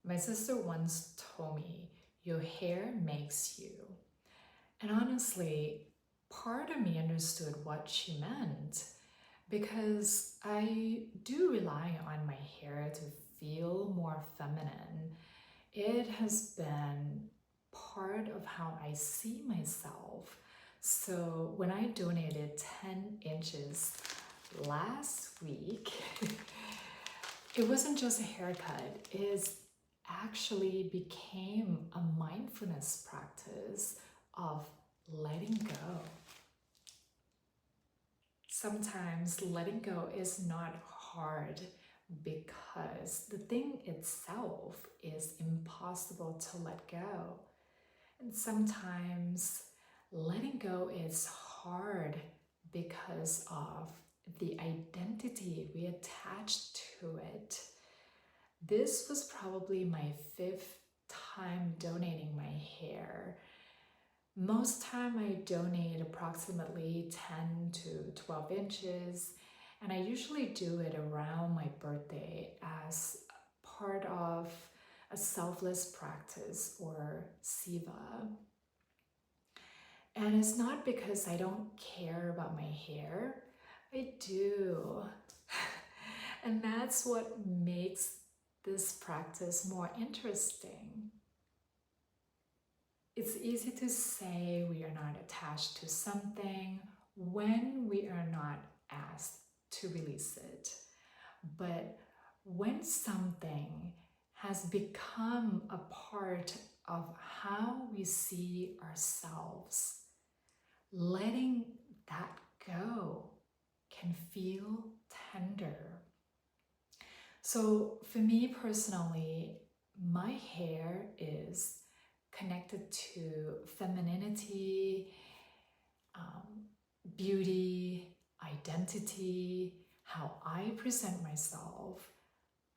My sister once told me, your hair makes you. And honestly, part of me understood what she meant because I do rely on my hair to feel more feminine. It has been part of how I see myself. So when I donated 10 inches last week, it wasn't just a haircut, it actually became a mindfulness practice of letting go. Sometimes letting go is not hard because the thing itself is impossible to let go. And sometimes letting go is hard because of the identity we attach to it. This was probably my 5th time donating my hair. Most time I donate approximately 10 to 12 inches, and I usually do it around my birthday as part of a selfless practice or Siva. And it's not because I don't care about my hair. I do. And that's what makes this practice more interesting. It's easy to say we are not attached to something when we are not asked to release it. But when something has become a part of how we see ourselves, letting that go can feel tender. So for me personally, my hair is connected to femininity, beauty, identity, how I present myself,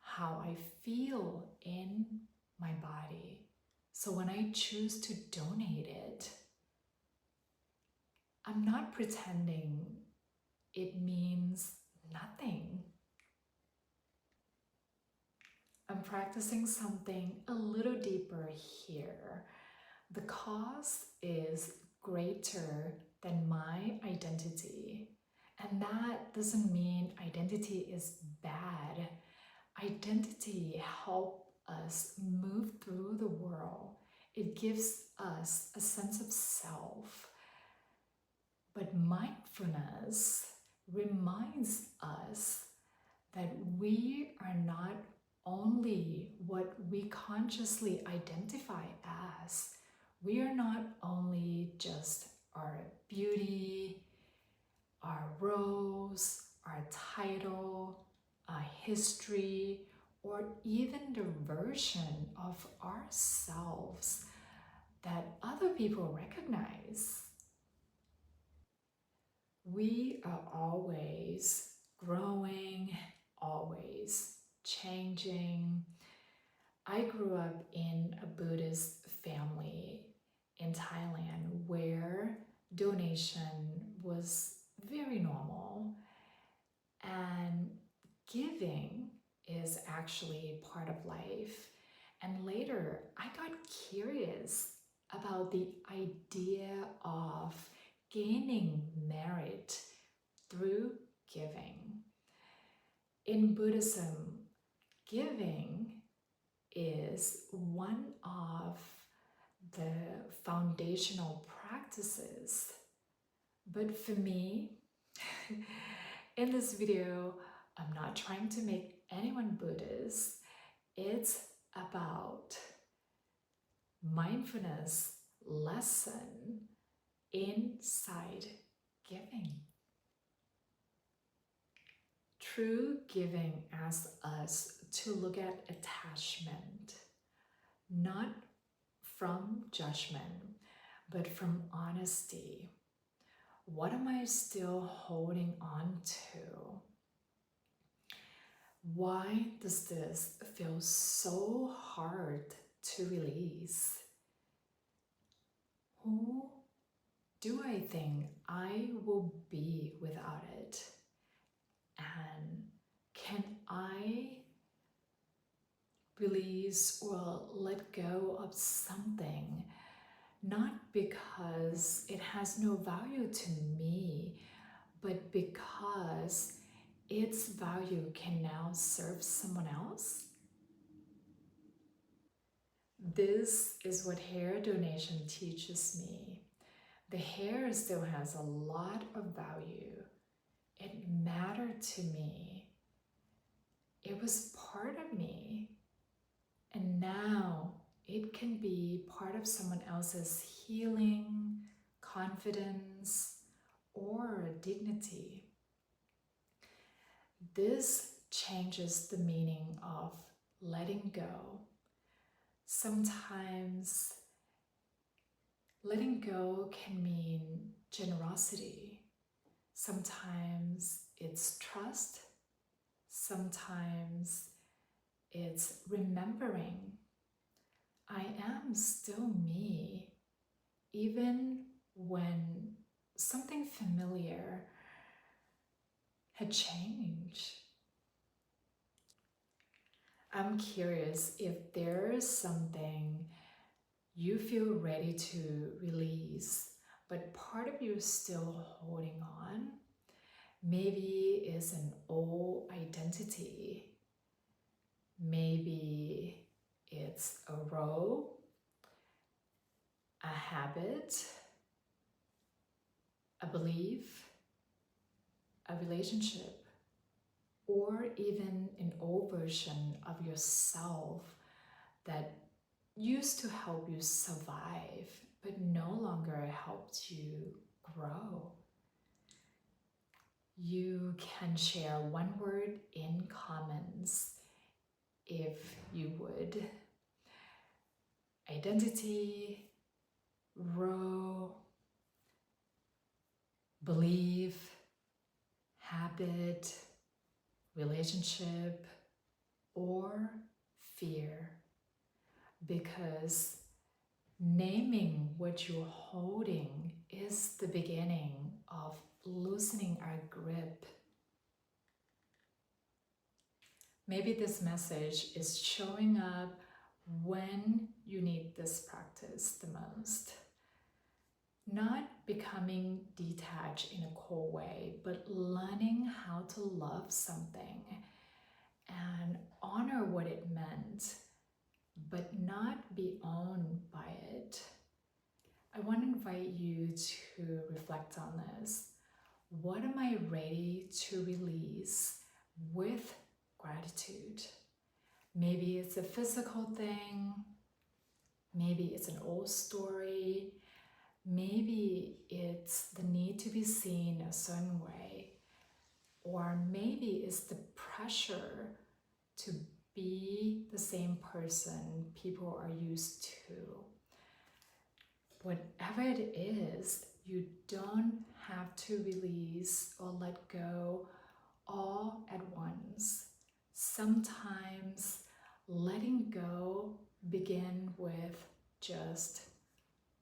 how I feel in my body. So when I choose to donate it, I'm not pretending it means nothing. I'm practicing something a little deeper here. The cause is greater than my identity. And that doesn't mean identity is bad. Identity helps us move through the world. It gives us a sense of self. But mindfulness reminds us that we are not only what we consciously identify as. We are not only just our beauty, our roles, our title, our history, or even the version of ourselves that other people recognize. We are always growing, always changing. I grew up in a Buddhist family in Thailand where donation was very normal, and giving is actually part of life. And later, I got curious about the idea of gaining merit through giving. In Buddhism, giving is one of the foundational practices. But for me, in this video, I'm not trying to make anyone Buddhist. It's about mindfulness lesson inside giving. True giving asks us to look at attachment, not from judgment, but from honesty. What am I still holding on to? Why does this feel so hard to release? Who do I think I will be without it? And can I release or let go of something, not because it has no value to me, but because its value can now serve someone else. This is what hair donation teaches me. The hair still has a lot of value. It mattered to me. It was part of me. And now it can be part of someone else's healing, confidence, or dignity. This changes the meaning of letting go. Sometimes letting go can mean generosity. Sometimes it's trust. Sometimes it's remembering I am still me, even when something familiar had changed. I'm curious if there's something you feel ready to release, but part of you is still holding on. Maybe it's an old identity. Maybe it's a role, a habit, a belief, a relationship, or even an old version of yourself that used to help you survive, but no longer helped you grow. You can share one word in comments if you would. Identity, role, belief, habit, relationship, or fear. Because naming what you're holding is the beginning of loosening our grip. Maybe this message is showing up when you need this practice the most. Not becoming detached in a cold way, but learning how to love something and honor what it meant, but not be owned by it. I want to invite you to reflect on this. What am I ready to release with gratitude? Maybe it's a physical thing. Maybe it's an old story. Maybe it's the need to be seen a certain way. Or maybe it's the pressure to be the same person people are used to. Whatever it is, you don't have to release or let go all at once. Sometimes letting go begins with just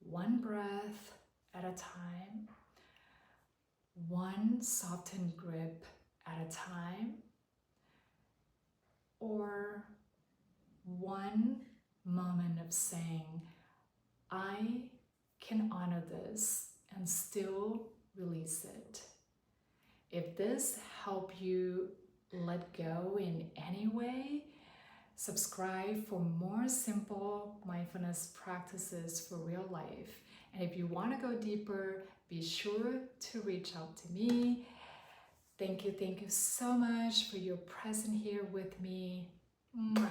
one breath at a time, one softened grip at a time, or one moment of saying, I can honor this and still release it. If this helped you let go in any way, subscribe for more simple mindfulness practices for real life. And if you want to go deeper, be sure to reach out to me. Thank you so much for your presence here with me. Mwah.